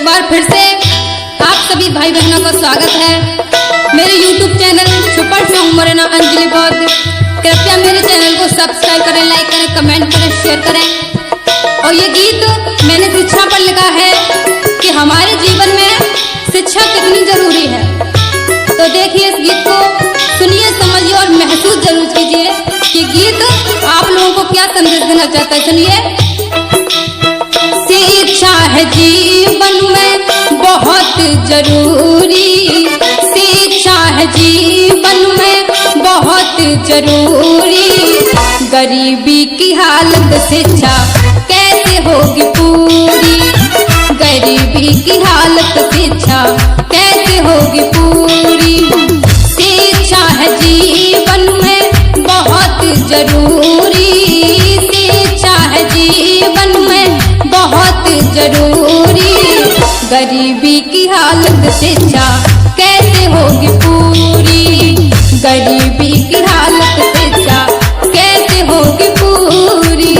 एक बार फिर से आप सभी भाई बहनों का स्वागत है मेरे YouTube channel super song Morena Anjali बहुत। कृपया मेरे चैनल को सब्सक्राइब करें, लाइक करें, कमेंट करें, शेयर करें। और ये गीत मैंने शिक्षा पर लिखा है कि हमारे जीवन में शिक्षा कितनी जरूरी है। तो देखिए इस गीत को सुनिए, समझिए और महसूस जरूर कीजिए कि गीत आप लोगों को क्या संदेश देना चाहता है। सुनिए। शिक्षा है जीवन में बहुत जरूरी, शिक्षा है जीवन में बहुत जरूरी। गरीबी की हालत शिक्षा कैसे होगी पूरी, गरीबी की हालत शिक्षा कैसे होगी पूरी। शिक्षा है जीवन में बहुत जरूरी, शिक्षा है जीवन में बहुत जरूरी। गरीबी की हालत शिक्षा कैसे होगी पूरी, गरीबी की हालत शिक्षा कैसे होगी पूरी।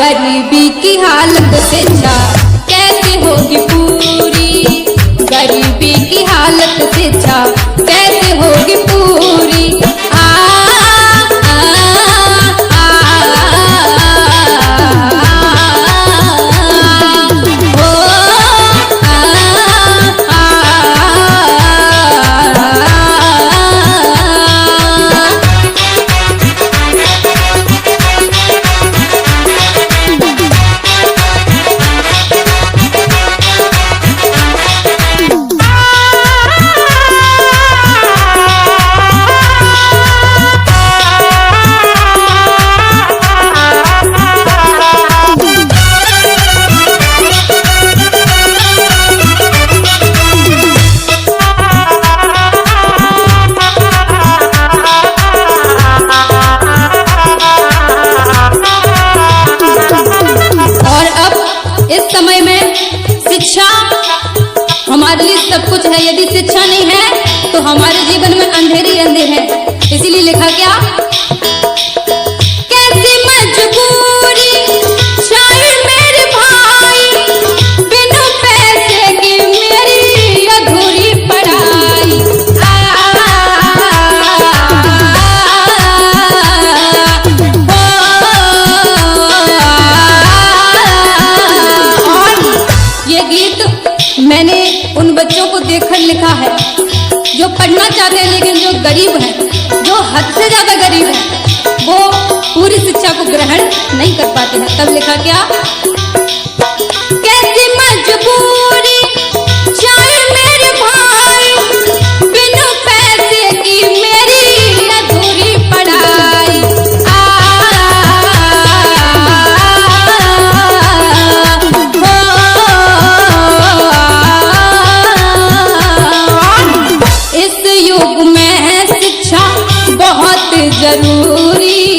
गरीबी की हालत शिक्षा कैसे होगी पूरी, गरीबी की हालत शिक्षा कैसे होगी पूरी। हमारे लिए सब कुछ है, यदि शिक्षा नहीं है तो हमारे जीवन में अंधेरे अंधेरे हैं। इसीलिए लिखा क्या, कैसी मजबूरी चाहे मेरे भाई, बिना पैसे की मेरी अधूरी पढ़ाई। ये गीत मैंने उन बच्चों को देखकर लिखा है जो पढ़ना चाहते हैं लेकिन जो गरीब हैं, जो हद से ज्यादा गरीब हैं, वो पूरी शिक्षा को ग्रहण नहीं कर पाते हैं। तब लिखा क्या, कैसी मजबूरी चाहे मेरे भाई, बिना पैसे की मेरी अधूरी पढ़ाई। जरूरी,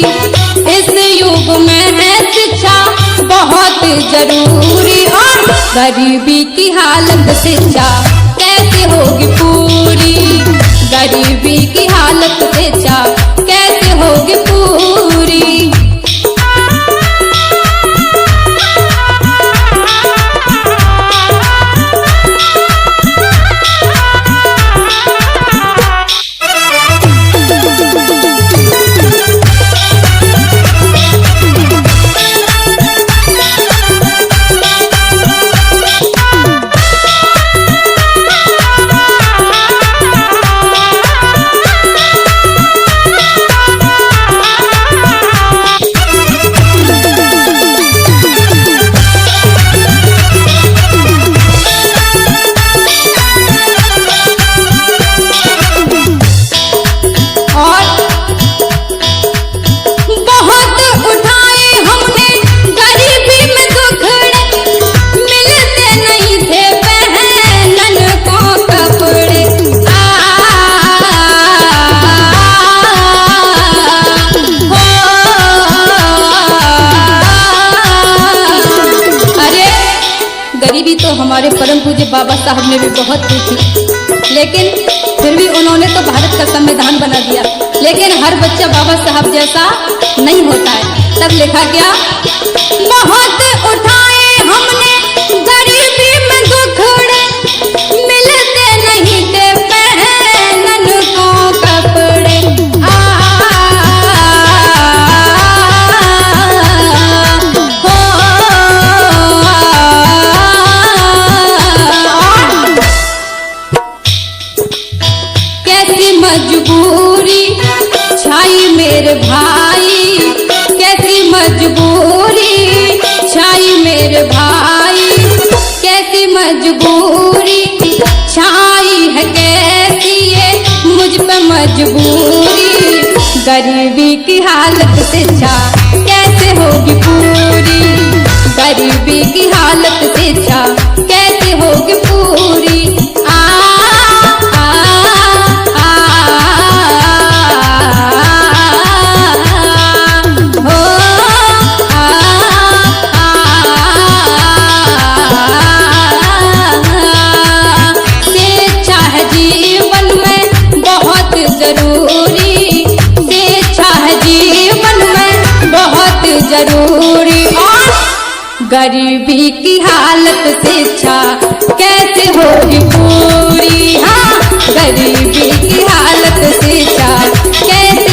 इस युग में है शिक्षा बहुत जरूरी। और गरीबी की हालत शिक्षा कैसे होगी पूरी, गरीबी की हालत शिक्षा कैसे होगी पूरी। हमारे परम पूज्य बाबा साहब ने भी बहुत की थी, लेकिन फिर भी उन्होंने तो भारत का संविधान बना दिया। लेकिन हर बच्चा बाबा साहब जैसा नहीं होता है। तब लिखा गया, बहुत उठाए हमने गरीबी में दुखड़े, मिलते नहीं थे पहनन को कपड़े। कैसी मजबूरी छाई मेरे भाई, कैसी मजबूरी छाई मेरे भाई, कैसी मजबूरी छाई है, कैसी ये मुझ पे मजबूरी। गरीबी की हालत से छा कैसे होगी पूरी, गरीबी की हालत से छा कैसे होगी पूरी। जरूरी और गरीबी की हालत से छा कैसे होगी पूरी। हाँ, गरीबी की हालत से छा कैसे